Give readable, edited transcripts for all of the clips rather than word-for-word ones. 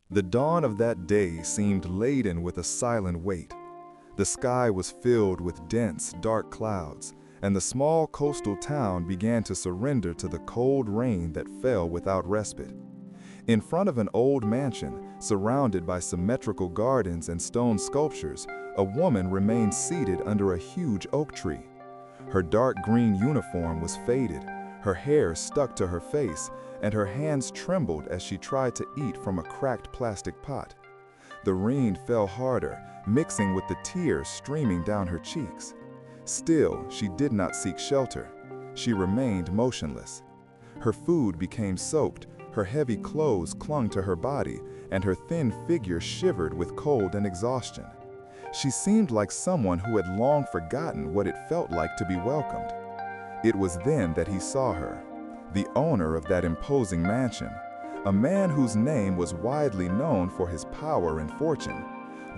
The dawn of that day seemed laden with a silent weight. The sky was filled with dense, dark clouds, and the small coastal town began to surrender to the cold rain that fell without respite. In front of an old mansion, surrounded by symmetrical gardens and stone sculptures, a woman remained seated under a huge oak tree. Her dark green uniform was faded, her hair stuck to her face, and her hands trembled as she tried to eat from a cracked plastic pot. The rain fell harder, mixing with the tears streaming down her cheeks. Still, she did not seek shelter. She remained motionless. Her food became soaked, her heavy clothes clung to her body, and her thin figure shivered with cold and exhaustion. She seemed like someone who had long forgotten what it felt like to be welcomed. It was then that he saw her, the owner of that imposing mansion, a man whose name was widely known for his power and fortune.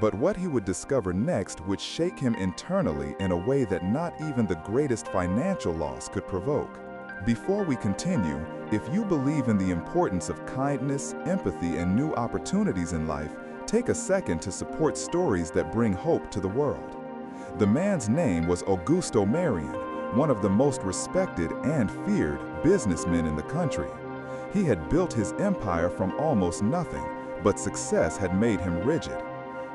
But what he would discover next would shake him internally in a way that not even the greatest financial loss could provoke. Before we continue, if you believe in the importance of kindness, empathy, and new opportunities in life, take a second to support stories that bring hope to the world. The man's name was Augusto Marion, one of the most respected and feared businessmen in the country. He had built his empire from almost nothing, but success had made him rigid.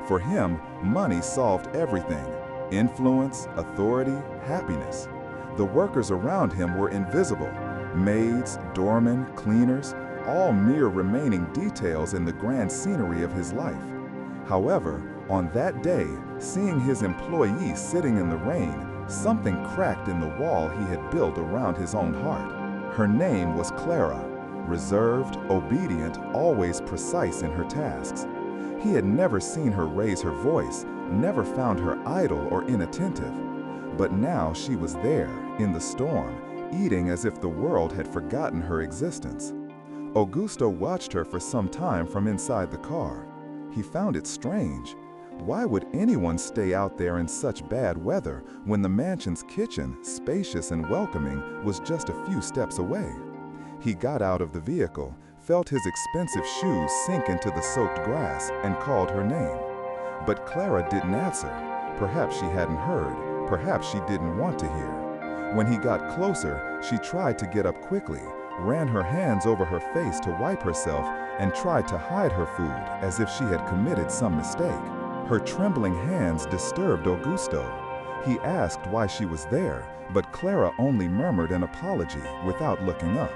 For him, money solved everything: influence, authority, happiness. The workers around him were invisible: maids, doormen, cleaners, all mere remaining details in the grand scenery of his life. However, on that day, seeing his employee sitting in the rain, something cracked in the wall he had built around his own heart. Her name was Clara, reserved, obedient, always precise in her tasks. He had never seen her raise her voice, never found her idle or inattentive. But now she was there, in the storm, eating as if the world had forgotten her existence. Augusto watched her for some time from inside the car. He found it strange. Why would anyone stay out there in such bad weather when the mansion's kitchen, spacious and welcoming, was just a few steps away? He got out of the vehicle, felt his expensive shoes sink into the soaked grass, and called her name. But Clara didn't answer. Perhaps she hadn't heard. Perhaps she didn't want to hear. When he got closer, she tried to get up quickly, ran her hands over her face to wipe herself, and tried to hide her food as if she had committed some mistake. Her trembling hands disturbed Augusto. He asked why she was there, but Clara only murmured an apology without looking up.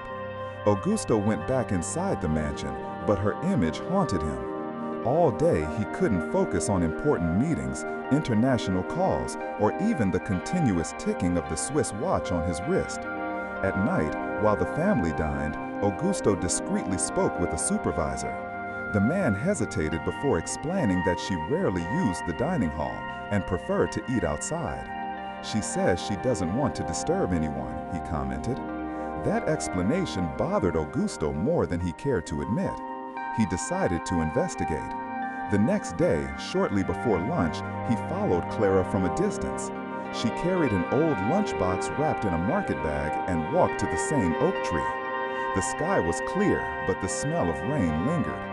Augusto went back inside the mansion, but her image haunted him. All day he couldn't focus on important meetings, international calls, or even the continuous ticking of the Swiss watch on his wrist. At night, while the family dined, Augusto discreetly spoke with the supervisor. The man hesitated before explaining that she rarely used the dining hall and preferred to eat outside. She says she doesn't want to disturb anyone, he commented. That explanation bothered Augusto more than he cared to admit. He decided to investigate. The next day, shortly before lunch, he followed Clara from a distance. She carried an old lunchbox wrapped in a market bag and walked to the same oak tree. The sky was clear, but the smell of rain lingered.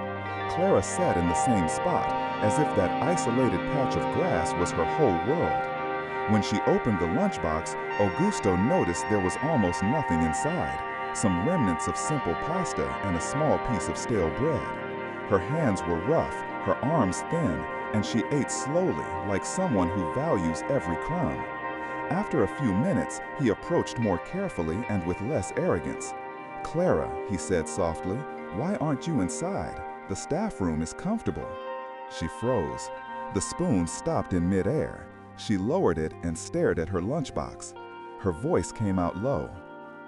Clara sat in the same spot, as if that isolated patch of grass was her whole world. When she opened the lunchbox, Augusto noticed there was almost nothing inside: some remnants of simple pasta and a small piece of stale bread. Her hands were rough, her arms thin, and she ate slowly, like someone who values every crumb. After a few minutes, he approached more carefully and with less arrogance. "Clara," he said softly, "why aren't you inside? The staff room is comfortable." She froze. The spoon stopped in midair. She lowered it and stared at her lunchbox. Her voice came out low.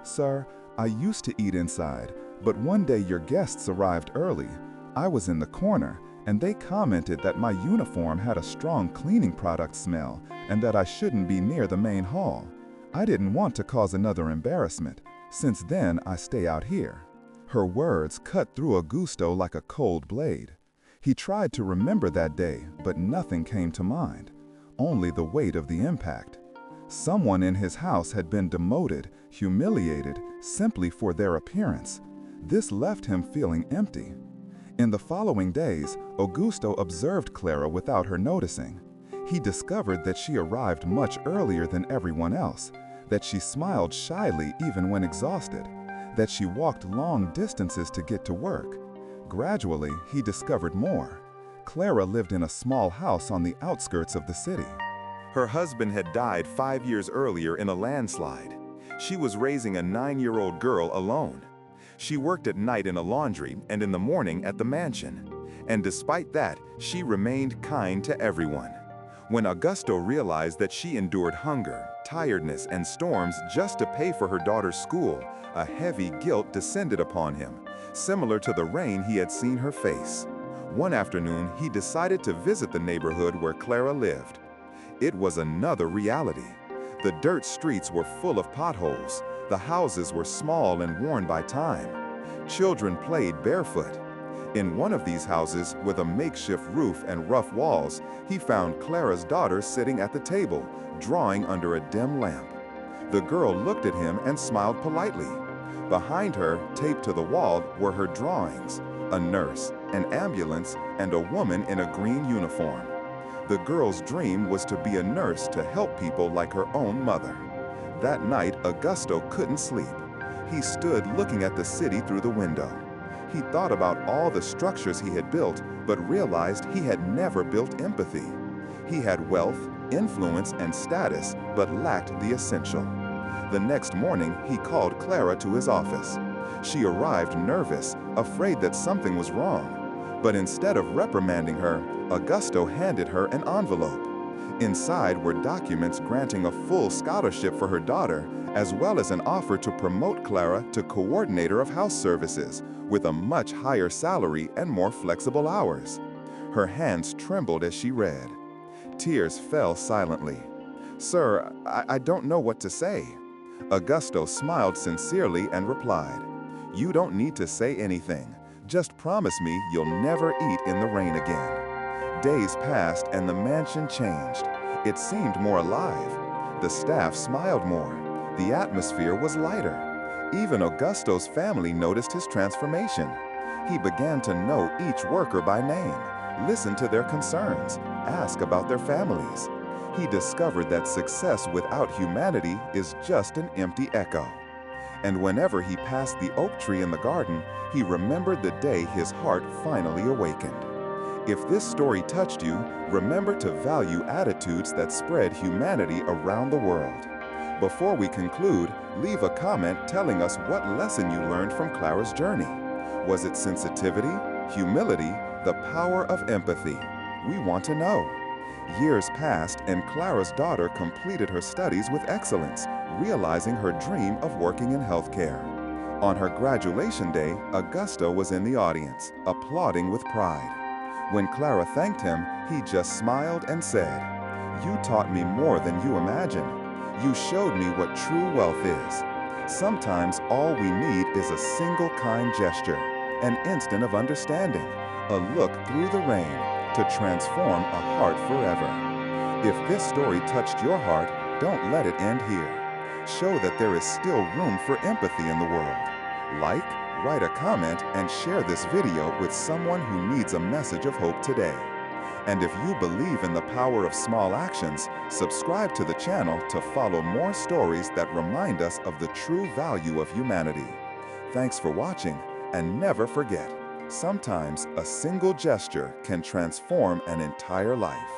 "Sir, I used to eat inside, but one day your guests arrived early. I was in the corner, and they commented that my uniform had a strong cleaning product smell and that I shouldn't be near the main hall. I didn't want to cause another embarrassment. Since then, I stay out here." Her words cut through Augusto like a cold blade. He tried to remember that day, but nothing came to mind, only the weight of the impact. Someone in his house had been demoted, humiliated, simply for their appearance. This left him feeling empty. In the following days, Augusto observed Clara without her noticing. He discovered that she arrived much earlier than everyone else, that she smiled shyly even when exhausted, that she walked long distances to get to work. Gradually, he discovered more. Clara lived in a small house on the outskirts of the city. Her husband had died 5 years earlier in a landslide. She was raising a 9-year-old girl alone. She worked at night in a laundry and in the morning at the mansion. And despite that, she remained kind to everyone. When Augusto realized that she endured hunger, tiredness, and storms just to pay for her daughter's school, a heavy guilt descended upon him, similar to the rain he had seen her face. One afternoon, he decided to visit the neighborhood where Clara lived. It was another reality. The dirt streets were full of potholes. The houses were small and worn by time. Children played barefoot. In one of these houses, with a makeshift roof and rough walls, he found Clara's daughter sitting at the table, drawing under a dim lamp. The girl looked at him and smiled politely. Behind her, taped to the wall, were her drawings: a nurse, an ambulance, and a woman in a green uniform. The girl's dream was to be a nurse to help people like her own mother. That night, Augusto couldn't sleep. He stood looking at the city through the window. He thought about all the structures he had built, but realized he had never built empathy. He had wealth, influence, and status, but lacked the essential. The next morning, he called Clara to his office. She arrived nervous, afraid that something was wrong. But instead of reprimanding her, Augusto handed her an envelope. Inside were documents granting a full scholarship for her daughter, as well as an offer to promote Clara to coordinator of house services, with a much higher salary and more flexible hours. Her hands trembled as she read. Tears fell silently. "Sir, I don't know what to say." Augusto smiled sincerely and replied, "You don't need to say anything. Just promise me you'll never eat in the rain again." Days passed and the mansion changed. It seemed more alive. The staff smiled more. The atmosphere was lighter. Even Augusto's family noticed his transformation. He began to know each worker by name, listen to their concerns, ask about their families. He discovered that success without humanity is just an empty echo. And whenever he passed the oak tree in the garden, he remembered the day his heart finally awakened. If this story touched you, remember to value attitudes that spread humanity around the world. Before we conclude, leave a comment telling us what lesson you learned from Clara's journey. Was it sensitivity, humility, the power of empathy? We want to know. Years passed and Clara's daughter completed her studies with excellence, realizing her dream of working in healthcare. On her graduation day, Augusto was in the audience, applauding with pride. When Clara thanked him, he just smiled and said, "You taught me more than you imagine. You showed me what true wealth is." Sometimes all we need is a single kind gesture, an instant of understanding, a look through the rain to transform a heart forever. If this story touched your heart, don't let it end here. Show that there is still room for empathy in the world. Like, write a comment, and share this video with someone who needs a message of hope today. And if you believe in the power of small actions, subscribe to the channel to follow more stories that remind us of the true value of humanity. Thanks for watching, and never forget, sometimes a single gesture can transform an entire life.